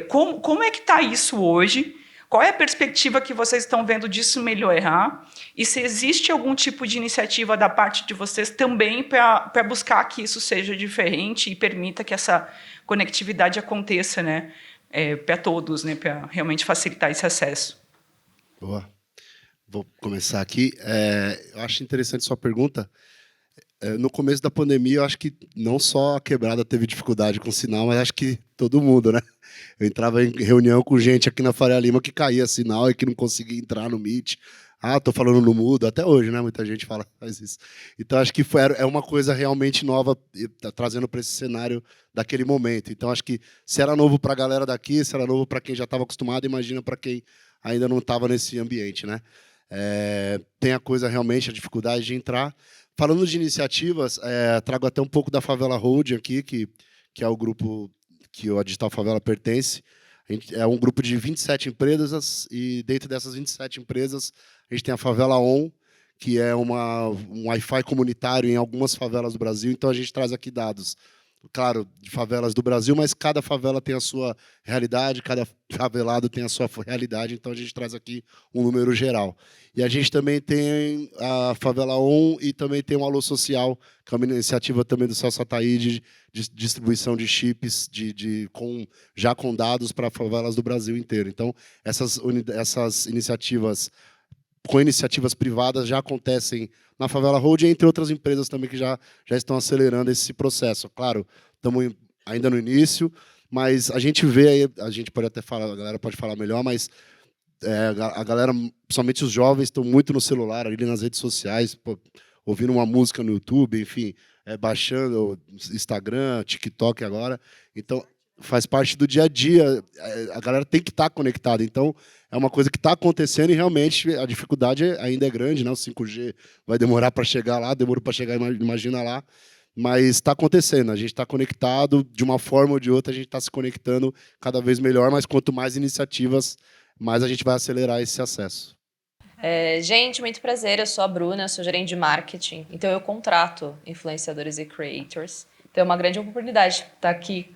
Como é que está isso hoje? Qual é a perspectiva que vocês estão vendo disso melhorar? E se existe algum tipo de iniciativa da parte de vocês também para buscar que isso seja diferente e permita que essa conectividade aconteça, né, para todos, né, para realmente facilitar esse acesso? Boa. Vou começar aqui. Eu acho interessante sua pergunta. No começo da pandemia, eu acho que não só a Quebrada teve dificuldade com o sinal, mas acho que todo mundo, né? Eu entrava em reunião com gente aqui na Faria Lima que caía sinal e que não conseguia entrar no Meet. Tô falando no mudo, até hoje, né? Muita gente faz isso. Então, acho que é uma coisa realmente nova, trazendo para esse cenário daquele momento. Então, acho que se era novo para a galera daqui, se era novo para quem já estava acostumado, imagina para quem ainda não estava nesse ambiente, né? Tem a coisa realmente, a dificuldade de entrar. Falando de iniciativas, trago até um pouco da Favela Holding aqui, que é o grupo que a Digital Favela pertence. É um grupo de 27 empresas, e dentro dessas 27 empresas, a gente tem a Favela On, que é um Wi-Fi comunitário em algumas favelas do Brasil. Então, a gente traz aqui dados, claro, de favelas do Brasil, mas cada favela tem a sua realidade, cada favelado tem a sua realidade, então a gente traz aqui um número geral. E a gente também tem a Favela On e também tem o Alô Social, que é uma iniciativa também do Celso Ataíde de distribuição de chips já com dados para favelas do Brasil inteiro. Então, essas iniciativas com iniciativas privadas já acontecem na Favela Road, entre outras empresas também que já estão acelerando esse processo. Claro, estamos ainda no início, mas a gente vê aí, a gente pode até falar, a galera pode falar melhor, mas a galera, principalmente os jovens, estão muito no celular, ali nas redes sociais, ouvindo uma música no YouTube, enfim, baixando Instagram, TikTok agora. Então, faz parte do dia a dia. A galera tem que estar conectada. Então, é uma coisa que está acontecendo e realmente a dificuldade ainda é grande, né? O 5G vai demorar para chegar lá, demorou para chegar, imagina lá. Mas está acontecendo, a gente está conectado, de uma forma ou de outra, a gente está se conectando cada vez melhor, mas quanto mais iniciativas, mais a gente vai acelerar esse acesso. Gente, muito prazer, eu sou a Bruna, eu sou gerente de marketing, então eu contrato influenciadores e creators. Então é uma grande oportunidade estar aqui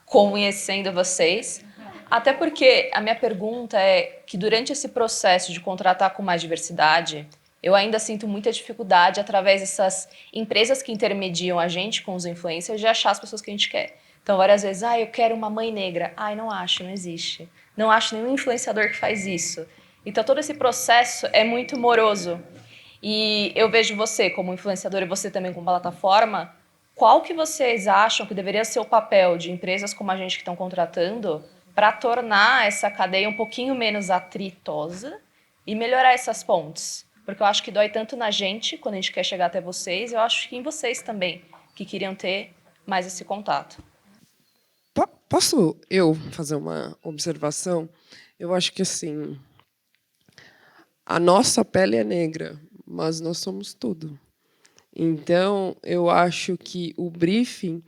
conhecendo vocês, até porque a minha pergunta é que durante esse processo de contratar com mais diversidade, eu ainda sinto muita dificuldade através dessas empresas que intermediam a gente com os influencers de achar as pessoas que a gente quer. Então várias vezes, eu quero uma mãe negra. Não acho, não existe. Não acho nenhum influenciador que faz isso. Então todo esse processo é muito moroso. E eu vejo você como influenciador e você também como plataforma. Qual que vocês acham que deveria ser o papel de empresas como a gente que estão contratando para tornar essa cadeia um pouquinho menos atritosa e melhorar essas pontes? Porque eu acho que dói tanto na gente, quando a gente quer chegar até vocês, eu acho que em vocês também, que queriam ter mais esse contato. Posso eu fazer uma observação? Eu acho que, assim, a nossa pele é negra, mas nós somos tudo. Então, eu acho que o briefing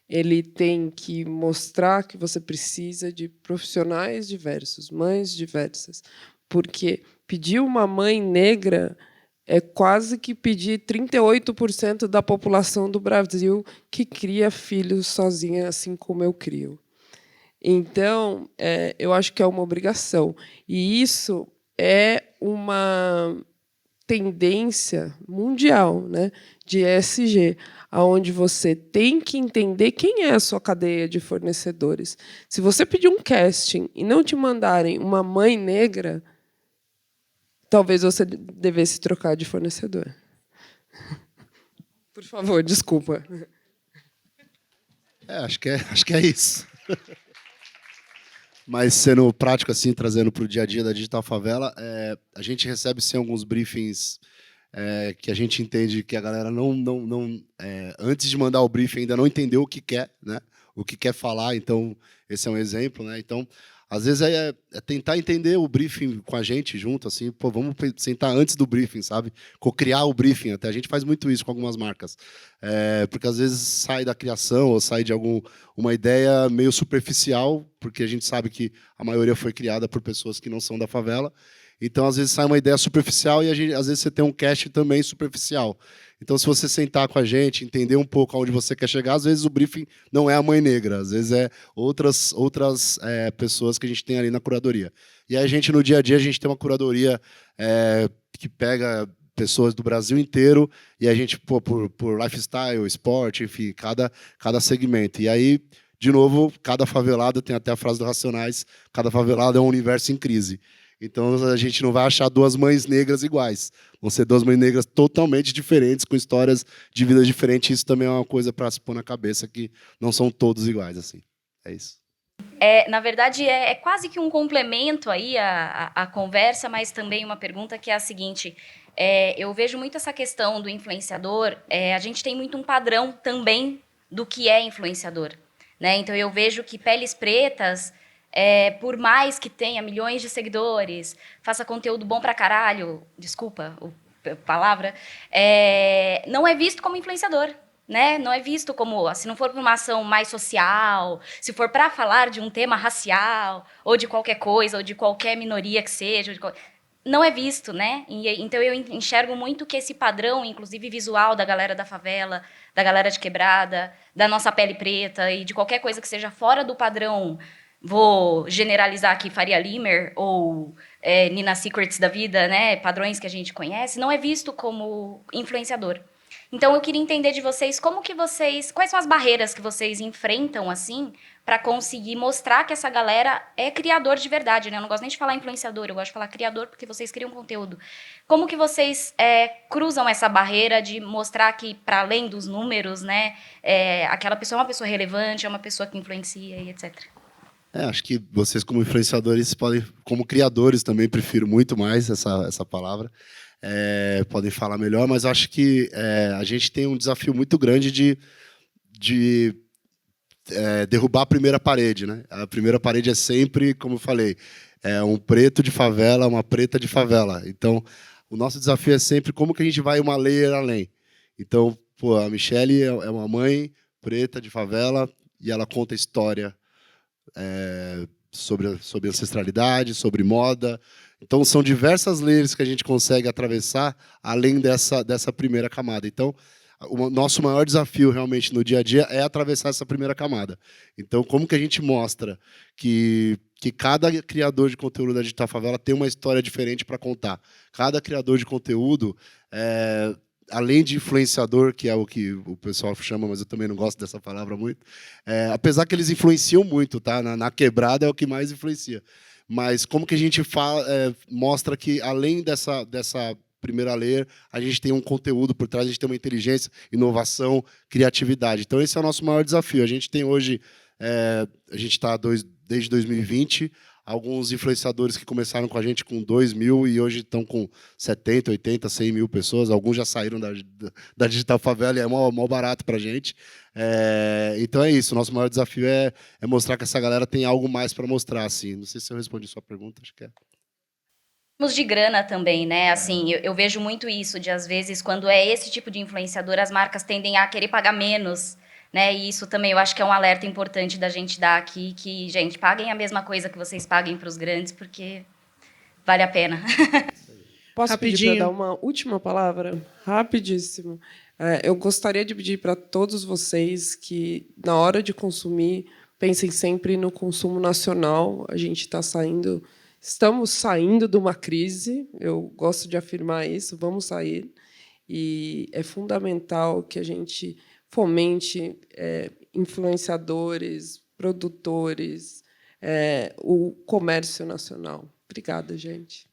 ele tem que mostrar que você precisa de profissionais diversos, mães diversas, porque pedir uma mãe negra é quase que pedir 38% da população do Brasil que cria filhos sozinha, assim como eu crio. Então, eu acho que é uma obrigação. E isso é uma tendência mundial, né, de ESG, onde você tem que entender quem é a sua cadeia de fornecedores. Se você pedir um casting e não te mandarem uma mãe negra, talvez você devesse trocar de fornecedor. Por favor, desculpa. Acho que é isso. Mas sendo prático, assim, trazendo para o dia a dia da Digital Favela, a gente recebe sim alguns briefings que a gente entende que a galera antes de mandar o briefing ainda não entendeu o que quer, né? O que quer falar. Então, esse é um exemplo, né? Então, às vezes é tentar entender o briefing com a gente junto, assim, vamos sentar antes do briefing, sabe? Co-criar o briefing, até a gente faz muito isso com algumas marcas. Porque às vezes sai da criação ou sai de uma ideia meio superficial, porque a gente sabe que a maioria foi criada por pessoas que não são da favela. Então, às vezes sai uma ideia superficial e às vezes você tem um cast também superficial. Então, se você sentar com a gente, entender um pouco aonde você quer chegar, às vezes o briefing não é a mãe negra, às vezes é outras pessoas que a gente tem ali na curadoria. E aí a gente, no dia a dia, a gente tem uma curadoria que pega pessoas do Brasil inteiro e a gente, por lifestyle, esporte, enfim, cada segmento. E aí, de novo, cada favelado, tem até a frase do Racionais, cada favelado é um universo em crise. Então, a gente não vai achar duas mães negras iguais. Vão ser duas mães negras totalmente diferentes, com histórias de vida diferentes. Isso também é uma coisa para se pôr na cabeça, que não são todos iguais. Assim. É isso. Na verdade, é quase que um complemento aí à conversa, mas também uma pergunta que é a seguinte. Eu vejo muito essa questão do influenciador. A gente tem muito um padrão também do que é influenciador, né? Então, eu vejo que peles pretas... por mais que tenha milhões de seguidores, faça conteúdo bom pra caralho, desculpa a palavra, não é visto como influenciador, né? Não é visto como, se não for para uma ação mais social, se for para falar de um tema racial, ou de qualquer coisa, ou de qualquer minoria que seja, não é visto, né? Então eu enxergo muito que esse padrão, inclusive visual da galera da favela, da galera de quebrada, da nossa pele preta e de qualquer coisa que seja fora do padrão, vou generalizar aqui Faria Limer ou Nina Secrets da vida, né? Padrões que a gente conhece, não é visto como influenciador. Então eu queria entender de vocês quais são as barreiras que vocês enfrentam assim para conseguir mostrar que essa galera é criador de verdade, né? Eu não gosto nem de falar influenciador, eu gosto de falar criador porque vocês criam conteúdo. Como que vocês cruzam essa barreira de mostrar que para além dos números, né, aquela pessoa é uma pessoa relevante, é uma pessoa que influencia e etc. Acho que vocês como influenciadores podem, como criadores também prefiro muito mais essa palavra. Podem falar melhor, mas acho que a gente tem um desafio muito grande de derrubar a primeira parede, né? A primeira parede é sempre, como eu falei, um preto de favela, uma preta de favela. Então, o nosso desafio é sempre como que a gente vai uma layer além. Então, a Michelle é uma mãe preta de favela e ela conta história sobre ancestralidade, sobre moda. Então, são diversas layers que a gente consegue atravessar além dessa primeira camada. Então, o nosso maior desafio realmente no dia a dia é atravessar essa primeira camada. Então, como que a gente mostra que cada criador de conteúdo da Digital Favela tem uma história diferente para contar? Cada criador de conteúdo, além de influenciador, que é o que o pessoal chama, mas eu também não gosto dessa palavra muito, apesar que eles influenciam muito, tá? Na quebrada é o que mais influencia. Mas como que a gente mostra que, além dessa primeira layer, a gente tem um conteúdo por trás, a gente tem uma inteligência, inovação, criatividade. Então, esse é o nosso maior desafio. A gente tem hoje, a gente está desde 2020, alguns influenciadores que começaram com a gente com 2.000 e hoje estão com 70, 80, 100 mil pessoas. Alguns já saíram da Digital Favela e é mó barato para a gente. Então é isso, o nosso maior desafio é mostrar que essa galera tem algo mais para mostrar. Assim. Não sei se eu respondi a sua pergunta, acho que é. De grana também, né? Assim, eu vejo muito isso, de às vezes, quando é esse tipo de influenciador, as marcas tendem a querer pagar menos, né? E isso também eu acho que é um alerta importante da gente dar aqui, que, gente, paguem a mesma coisa que vocês paguem para os grandes, porque vale a pena. Posso pedir para dar uma última palavra? Rapidíssimo. Eu gostaria de pedir para todos vocês que, na hora de consumir, pensem sempre no consumo nacional. A gente estamos saindo de uma crise, eu gosto de afirmar isso, vamos sair, e é fundamental que a gente fomente influenciadores, produtores, o comércio nacional. Obrigada, gente.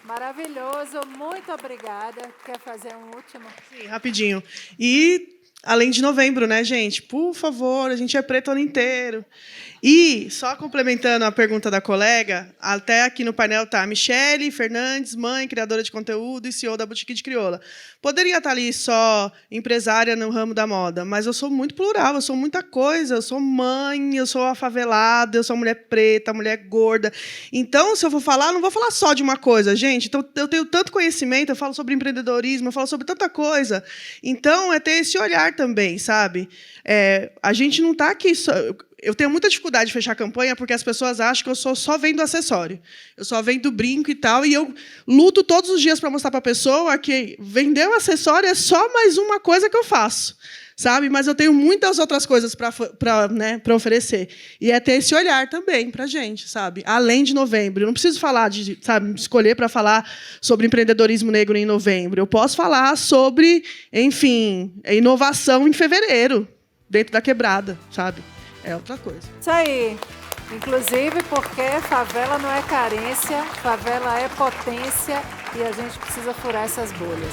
Maravilhoso, muito obrigada. Quer fazer um último? Sim, rapidinho. E, além de novembro, né, gente? Por favor, a gente é preto o ano inteiro. E, só complementando a pergunta da colega, até aqui no painel está a Michelle Fernandes, mãe, criadora de conteúdo e CEO da Boutique de Crioula. Poderia estar ali só empresária no ramo da moda, mas eu sou muito plural, eu sou muita coisa. Eu sou mãe, eu sou afavelada, eu sou mulher preta, mulher gorda. Então, se eu for falar, eu não vou falar só de uma coisa, gente. Então, eu tenho tanto conhecimento, eu falo sobre empreendedorismo, eu falo sobre tanta coisa. Então, é ter esse olhar também, sabe? A gente não está aqui só... Eu tenho muita dificuldade de fechar campanha porque as pessoas acham que eu só vendo acessório. Eu só vendo brinco e tal, e eu luto todos os dias para mostrar para a pessoa que vender um acessório é só mais uma coisa que eu faço, sabe? Mas eu tenho muitas outras coisas para oferecer. E é ter esse olhar também para a gente, sabe? Além de novembro. Eu não preciso falar escolher para falar sobre empreendedorismo negro em novembro. Eu posso falar sobre, enfim, inovação em fevereiro, dentro da quebrada, sabe? É outra coisa. Isso aí. Inclusive porque favela não é carência, favela é potência e a gente precisa furar essas bolhas.